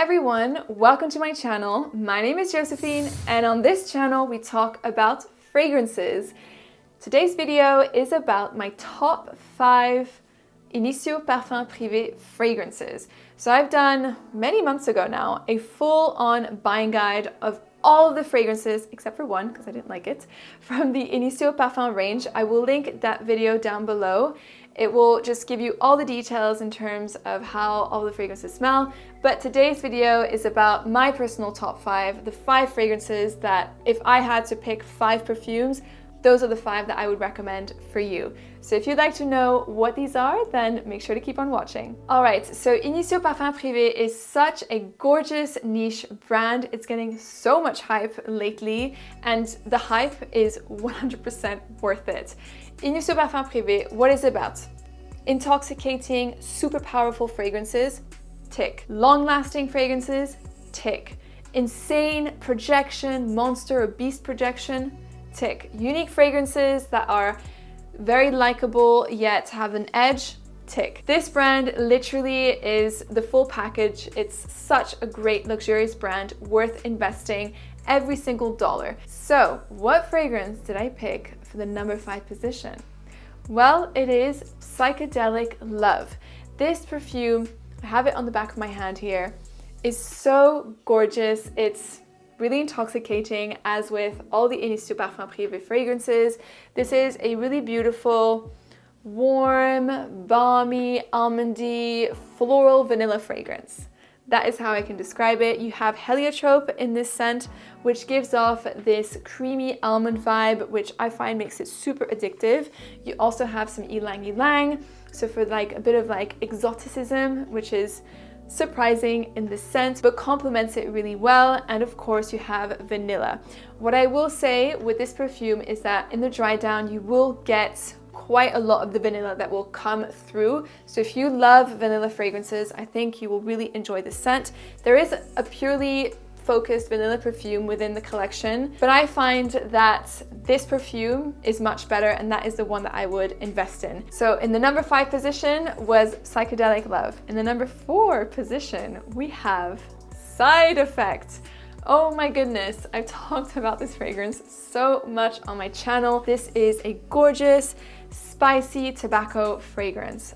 everyone, welcome to my channel. My name is Josephine and on this channel we talk about fragrances. Today's video is about my top 5 Initio Parfums Privés fragrances. So I've done many months ago now a full-on buying guide of all of the fragrances, except for one because I didn't like it, from the Initio Parfums range. I will link that video down below. It will just give you all the details in terms of how all the fragrances smell. But today's video is about my personal top 5, the 5 fragrances that if I had to pick 5 perfumes, those are the 5 that I would recommend for you. So if you'd like to know what these are, then make sure to keep on watching. All right, so Initio Parfums Privés is such a gorgeous niche brand. It's getting so much hype lately, and the hype is 100% worth it. Initio Parfums Privés, what is it about? Intoxicating, super powerful fragrances, tick. Long-lasting fragrances, tick. Insane projection, monster or beast projection, tick. Unique fragrances that are very likable yet have an edge, tick. This brand literally is the full package. It's such a great luxurious brand, worth investing every single dollar. So what fragrance did I pick for the number 5 position? Well, it is Psychedelic Love. This perfume, I have it on the back of my hand here, is so gorgeous. It's really intoxicating, as with all the Initio Parfums Privés fragrances. This is a really beautiful, warm, balmy, almondy, floral vanilla fragrance. That is how I can describe it. You have heliotrope in this scent, which gives off this creamy almond vibe, which I find makes it super addictive. You also have some ylang ylang, so for like a bit of like exoticism, which is surprising in the scent, but complements it really well. And of course you have vanilla. What I will say with this perfume is that in the dry down, you will get quite a lot of the vanilla that will come through. So if you love vanilla fragrances, I think you will really enjoy the scent. There is a purely focused vanilla perfume within the collection, but I find that this perfume is much better, and that is the one that I would invest in. So in the number 5 position was Psychedelic Love. In the number 4 position, we have Side Effect. Oh my goodness, I've talked about this fragrance so much on my channel. This is a gorgeous, spicy tobacco fragrance.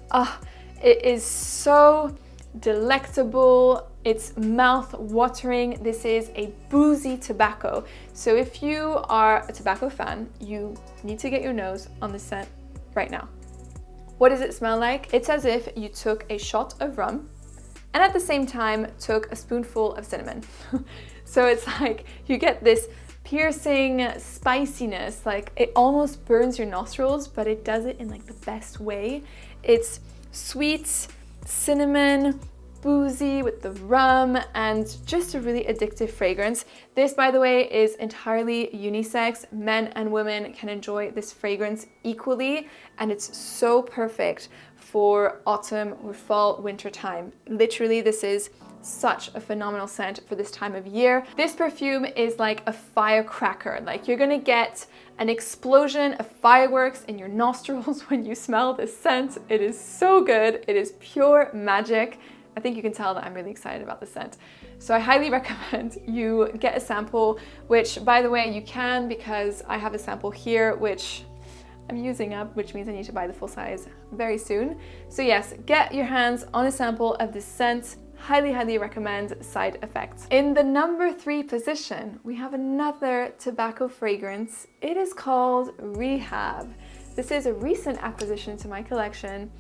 It is so delectable. It's mouth-watering. This is a boozy tobacco. So if you are a tobacco fan, you need to get your nose on the scent right now. What does it smell like? It's as if you took a shot of rum and at the same time took a spoonful of cinnamon. So it's like you get this piercing spiciness, like it almost burns your nostrils, but it does it in like the best way. It's sweet, cinnamon, boozy with the rum, and just a really addictive fragrance. This, by the way, is entirely unisex. Men and women can enjoy this fragrance equally, and it's so perfect for autumn or fall, winter time. Literally, this is such a phenomenal scent for this time of year. This perfume is like a firecracker. Like you're gonna get an explosion of fireworks in your nostrils when you smell this scent. It is so good. It is pure magic. I think you can tell that I'm really excited about the scent. So I highly recommend you get a sample, which by the way, you can, because I have a sample here, which I'm using up, which means I need to buy the full size very soon. So yes, get your hands on a sample of this scent. Highly, highly recommend Side Effect. In the number 3 position, we have another tobacco fragrance. It is called Rehab. This is a recent acquisition to my collection,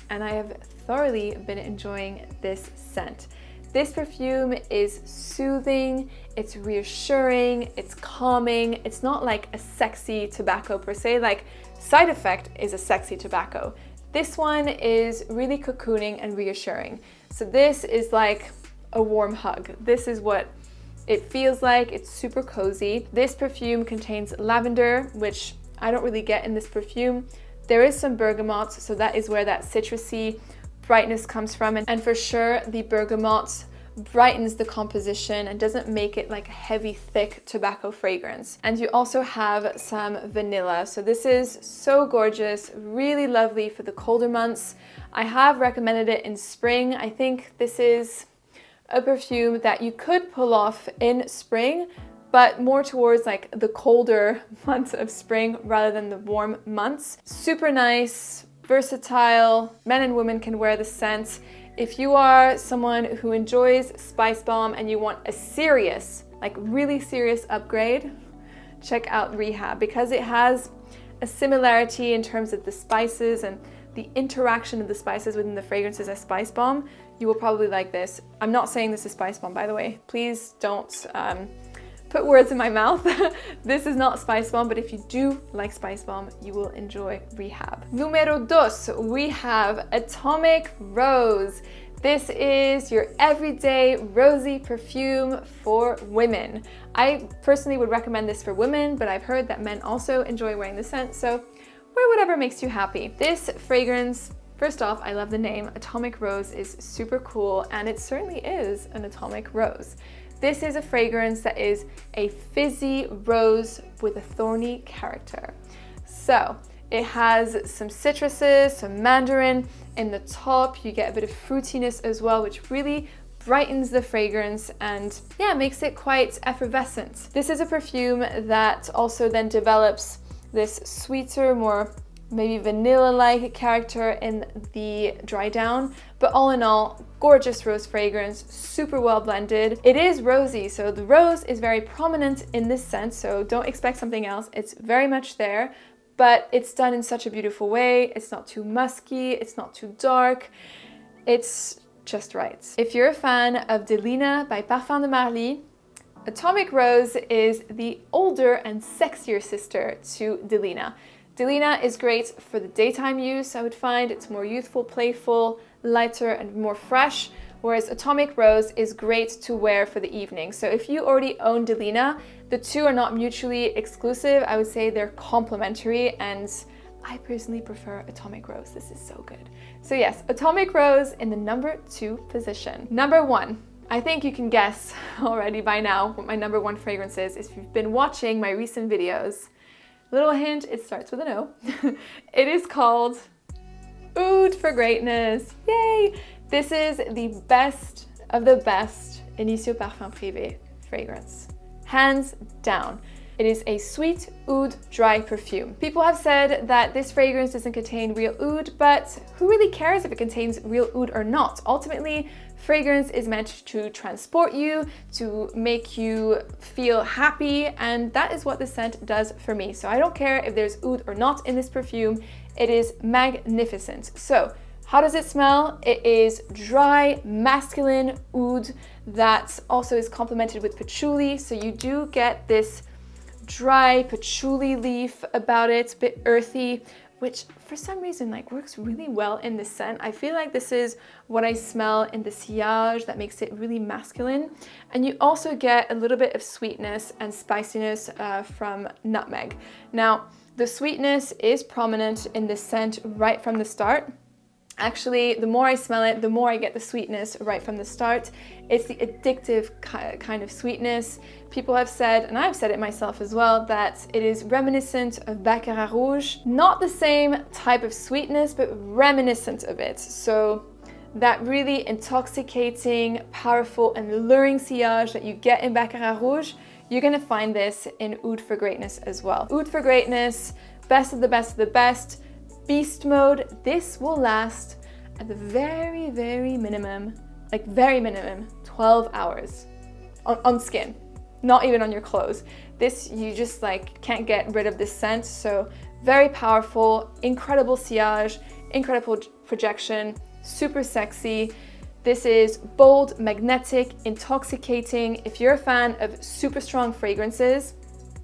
and I have thoroughly been enjoying this scent. This perfume is soothing, it's reassuring, it's calming. It's not like a sexy tobacco per se, like Side Effect is a sexy tobacco. This one is really cocooning and reassuring. So this is like a warm hug. This is what it feels like. It's super cozy. This perfume contains lavender, which I don't really get in this perfume. There is some bergamot, so that is where that citrusy brightness comes from. And for sure, the bergamot brightens the composition and doesn't make it like a heavy, thick tobacco fragrance. And you also have some vanilla. So this is so gorgeous, really lovely for the colder months. I have recommended it in spring. I think this is a perfume that you could pull off in spring, but more towards like the colder months of spring rather than the warm months. Super nice, versatile, men and women can wear the scent. If you are someone who enjoys Spice Bomb and you want a serious, like really serious upgrade, check out Rehab, because it has a similarity in terms of the spices and the interaction of the spices within the fragrances as Spice Bomb. You will probably like this. I'm not saying this is Spice Bomb, by the way. Please don't put words in my mouth. This is not Spice Bomb, but if you do like Spice Bomb, you will enjoy Rehab. Numero dos, we have Atomic Rose. This is your everyday rosy perfume for women. I personally would recommend this for women, but I've heard that men also enjoy wearing the scent, so wear whatever makes you happy. This fragrance, first off, I love the name. Atomic Rose is super cool, and it certainly is an atomic rose. This is a fragrance that is a fizzy rose with a thorny character. So it has some citruses, some mandarin. In the top, you get a bit of fruitiness as well, which really brightens the fragrance and yeah, makes it quite effervescent. This is a perfume that also then develops this sweeter, more maybe vanilla-like character in the dry down, but all in all, gorgeous rose fragrance, super well blended. It is rosy, so the rose is very prominent in this scent, so don't expect something else. It's very much there, but it's done in such a beautiful way. It's not too musky, it's not too dark, it's just right. If you're a fan of Delina by Parfums de Marly, Atomic Rose is the older and sexier sister to Delina. Delina is great for the daytime use, I would find. It's more youthful, playful, lighter, and more fresh, whereas Atomic Rose is great to wear for the evening. So if you already own Delina, the two are not mutually exclusive. I would say they're complementary, and I personally prefer Atomic Rose. This is so good. So yes, Atomic Rose in the number 2 position. Number 1. I think you can guess already by now what my number 1 fragrance is if you've been watching my recent videos. Little hint, it starts with an O. It is called Oud for Greatness. Yay! This is the best of the best Initio Parfums Privés fragrance. Hands down. It is a sweet oud dry perfume. People have said that this fragrance doesn't contain real oud, but who really cares if it contains real oud or not? Ultimately, fragrance is meant to transport you, to make you feel happy, and that is what the scent does for me. So I don't care if there's oud or not in this perfume. It is magnificent. So how does it smell? It is dry, masculine oud that also is complemented with patchouli. So you do get this dry patchouli leaf about it, a bit earthy, which for some reason like works really well in this scent. I feel like this is what I smell in the sillage that makes it really masculine. And you also get a little bit of sweetness and spiciness from nutmeg. Now, the sweetness is prominent in this scent right from the start. Actually, the more I smell it, the more I get the sweetness right from the start. It's the addictive kind of sweetness. People have said, and I've said it myself as well, that it is reminiscent of Baccarat Rouge. Not the same type of sweetness, but reminiscent of it. So that really intoxicating, powerful, and alluring sillage that you get in Baccarat Rouge, you're gonna find this in Oud for Greatness as well. Oud for Greatness, best of the best of the best. Beast mode, this will last at the very, very minimum, like very minimum, 12 hours on skin, not even on your clothes. This, you just like can't get rid of this scent. So very powerful, incredible sillage, incredible projection, super sexy. This is bold, magnetic, intoxicating. If you're a fan of super strong fragrances,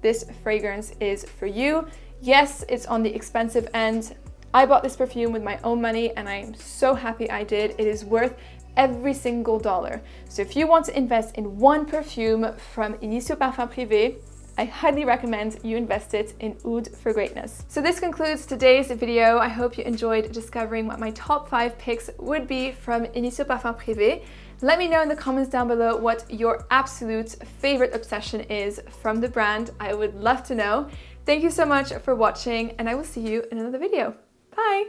this fragrance is for you. Yes, it's on the expensive end. I bought this perfume with my own money and I am so happy I did. It is worth every single dollar. So if you want to invest in one perfume from Initio Parfums Privés, I highly recommend you invest it in Oud for Greatness. So this concludes today's video. I hope you enjoyed discovering what my top 5 picks would be from Initio Parfums Privés. Let me know in the comments down below what your absolute favorite obsession is from the brand. I would love to know. Thank you so much for watching, and I will see you in another video. Bye!